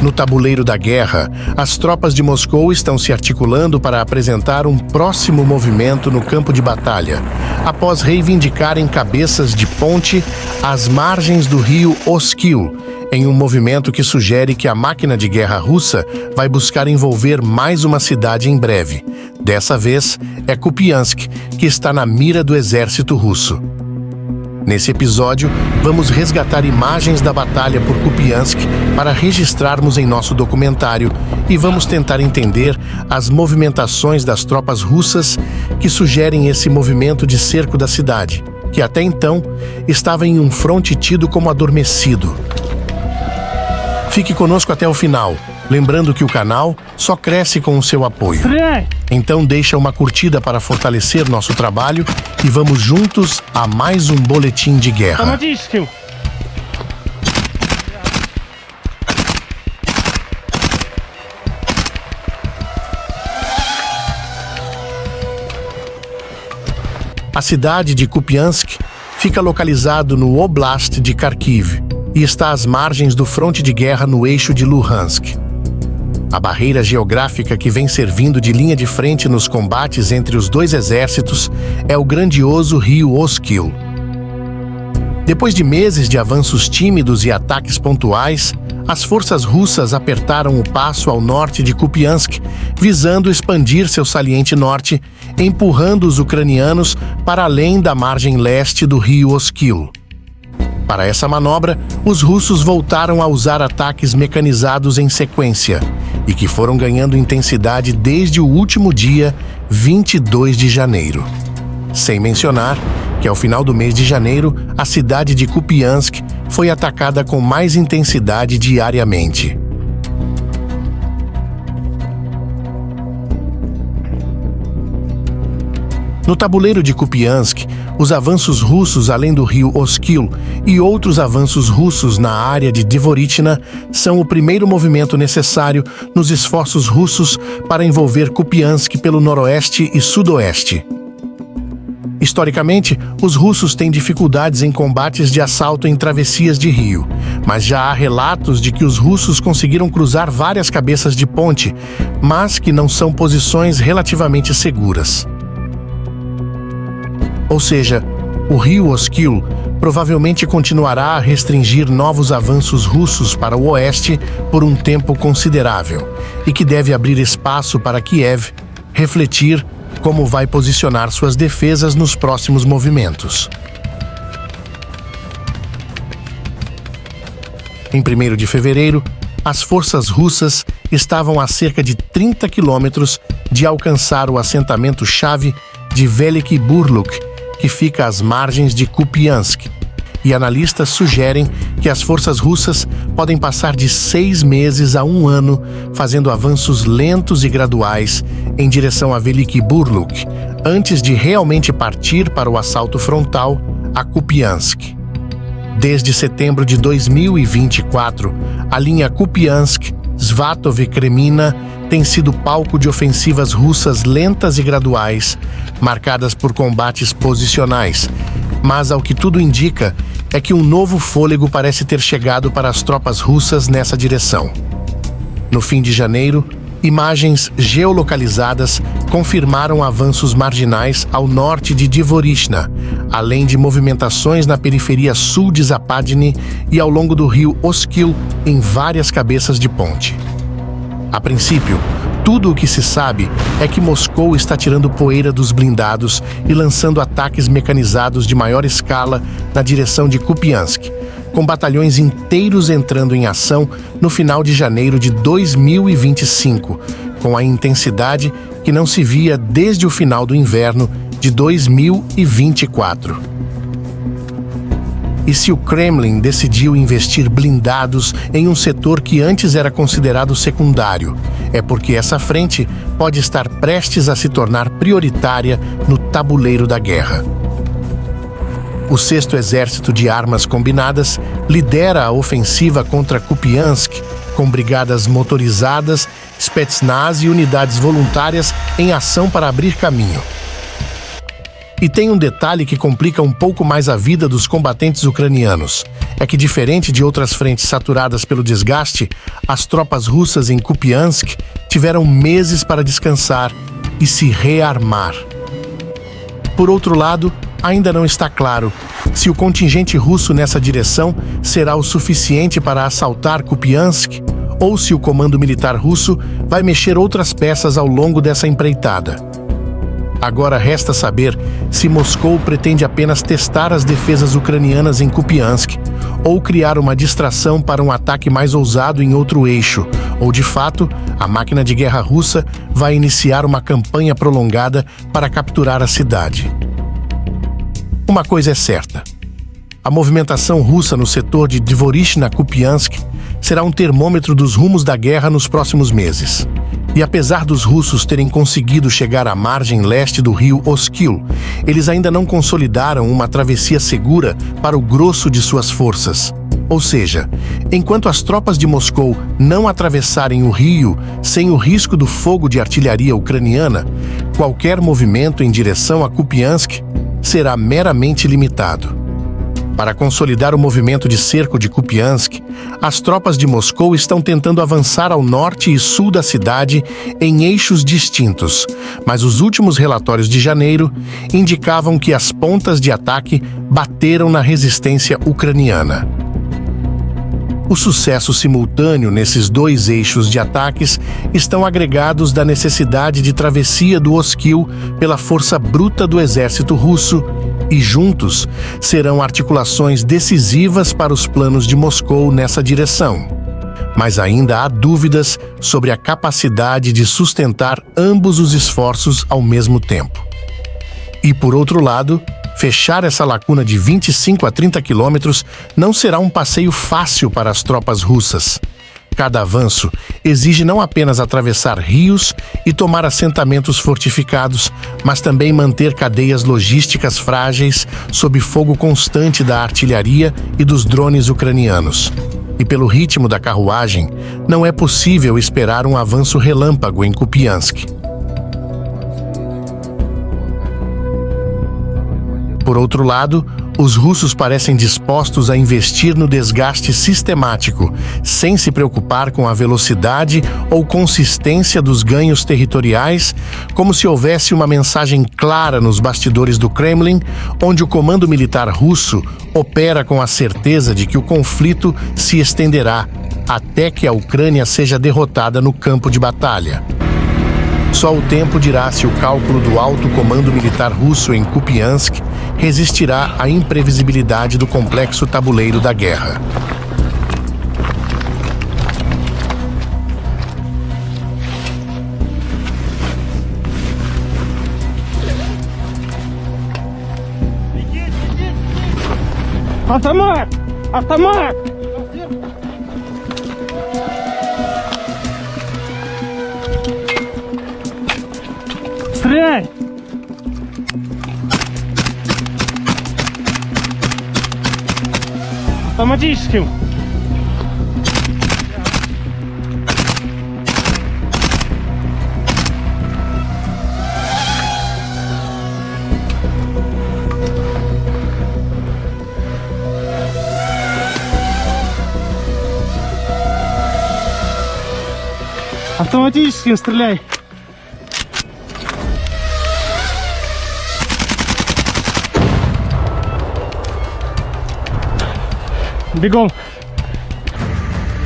No tabuleiro da guerra, as tropas de Moscou estão se articulando para apresentar um próximo movimento no campo de batalha, após reivindicarem cabeças de ponte às margens do rio Oskil, em um movimento que sugere que a máquina de guerra russa vai buscar envolver mais uma cidade em breve. Dessa vez, é Kupiansk, que está na mira do exército russo. Nesse episódio, vamos resgatar imagens da batalha por Kupiansk para registrarmos em nosso documentário e vamos tentar entender as movimentações das tropas russas que sugerem esse movimento de cerco da cidade, que até então estava em um fronte tido como adormecido. Fique conosco até o final, lembrando que o canal só cresce com o seu apoio. Então deixa uma curtida para fortalecer nosso trabalho e vamos juntos a mais um boletim de guerra. A cidade de Kupiansk fica localizado no Oblast de Kharkiv e está às margens do fronte de guerra no eixo de Luhansk. A barreira geográfica que vem servindo de linha de frente nos combates entre os dois exércitos é o grandioso rio Oskil. Depois de meses de avanços tímidos e ataques pontuais, as forças russas apertaram o passo ao norte de Kupiansk, visando expandir seu saliente norte, empurrando os ucranianos para além da margem leste do rio Oskil. Para essa manobra, os russos voltaram a usar ataques mecanizados em sequência e que foram ganhando intensidade desde o último dia, 22 de janeiro. Sem mencionar que, ao final do mês de janeiro, a cidade de Kupiansk foi atacada com mais intensidade diariamente. No tabuleiro de Kupiansk, os avanços russos além do rio Oskil e outros avanços russos na área de Dvorichna são o primeiro movimento necessário nos esforços russos para envolver Kupiansk pelo noroeste e sudoeste. Historicamente, os russos têm dificuldades em combates de assalto em travessias de rio, mas já há relatos de que os russos conseguiram cruzar várias cabeças de ponte, mas que não são posições relativamente seguras. Ou seja, o rio Oskil provavelmente continuará a restringir novos avanços russos para o oeste por um tempo considerável e que deve abrir espaço para Kiev refletir como vai posicionar suas defesas nos próximos movimentos. Em 1º de fevereiro, as forças russas estavam a cerca de 30 quilômetros de alcançar o assentamento-chave de Veliki Burluk, que fica às margens de Kupiansk, e analistas sugerem que as forças russas podem passar de 6 meses a 1 ano fazendo avanços lentos e graduais em direção a Veliki Burluk, antes de realmente partir para o assalto frontal a Kupiansk. Desde setembro de 2024, a linha Kupiansk-Svatov-Kremina tem sido palco de ofensivas russas lentas e graduais, marcadas por combates posicionais, mas ao que tudo indica é que um novo fôlego parece ter chegado para as tropas russas nessa direção. No fim de janeiro, imagens geolocalizadas confirmaram avanços marginais ao norte de Dvorichna, além de movimentações na periferia sul de Zapadny e ao longo do rio Oskil em várias cabeças de ponte. A princípio, tudo o que se sabe é que Moscou está tirando poeira dos blindados e lançando ataques mecanizados de maior escala na direção de Kupiansk, com batalhões inteiros entrando em ação no final de janeiro de 2025, com a intensidade que não se via desde o final do inverno de 2024. E se o Kremlin decidiu investir blindados em um setor que antes era considerado secundário, é porque essa frente pode estar prestes a se tornar prioritária no tabuleiro da guerra. O 6º Exército de Armas Combinadas lidera a ofensiva contra Kupiansk, com brigadas motorizadas, Spetsnaz e unidades voluntárias em ação para abrir caminho. E tem um detalhe que complica um pouco mais a vida dos combatentes ucranianos. É que, diferente de outras frentes saturadas pelo desgaste, as tropas russas em Kupiansk tiveram meses para descansar e se rearmar. Por outro lado, ainda não está claro se o contingente russo nessa direção será o suficiente para assaltar Kupiansk ou se o comando militar russo vai mexer outras peças ao longo dessa empreitada. Agora resta saber se Moscou pretende apenas testar as defesas ucranianas em Kupiansk ou criar uma distração para um ataque mais ousado em outro eixo, ou de fato, a máquina de guerra russa vai iniciar uma campanha prolongada para capturar a cidade. Uma coisa é certa: a movimentação russa no setor de Dvorishna-Kupiansk será um termômetro dos rumos da guerra nos próximos meses. E apesar dos russos terem conseguido chegar à margem leste do rio Oskil, eles ainda não consolidaram uma travessia segura para o grosso de suas forças. Ou seja, enquanto as tropas de Moscou não atravessarem o rio sem o risco do fogo de artilharia ucraniana, qualquer movimento em direção a Kupiansk será meramente limitado. Para consolidar o movimento de cerco de Kupiansk, as tropas de Moscou estão tentando avançar ao norte e sul da cidade em eixos distintos, mas os últimos relatórios de janeiro indicavam que as pontas de ataque bateram na resistência ucraniana. O sucesso simultâneo nesses dois eixos de ataques estão agregados da necessidade de travessia do Oskil pela força bruta do exército russo e, juntos, serão articulações decisivas para os planos de Moscou nessa direção. Mas ainda há dúvidas sobre a capacidade de sustentar ambos os esforços ao mesmo tempo. E, por outro lado, fechar essa lacuna de 25 a 30 quilômetros não será um passeio fácil para as tropas russas. Cada avanço exige não apenas atravessar rios e tomar assentamentos fortificados, mas também manter cadeias logísticas frágeis sob fogo constante da artilharia e dos drones ucranianos. E pelo ritmo da carruagem, não é possível esperar um avanço relâmpago em Kupiansk. Por outro lado, os russos parecem dispostos a investir no desgaste sistemático, sem se preocupar com a velocidade ou consistência dos ganhos territoriais, como se houvesse uma mensagem clara nos bastidores do Kremlin, onde o comando militar russo opera com a certeza de que o conflito se estenderá até que a Ucrânia seja derrotada no campo de batalha. Só o tempo dirá se o cálculo do alto comando militar russo em Kupiansk resistirá à imprevisibilidade do complexo tabuleiro da guerra. Автомат! Автомат! Стреляй! Автоматическим! Автоматическим стреляй! Бегом!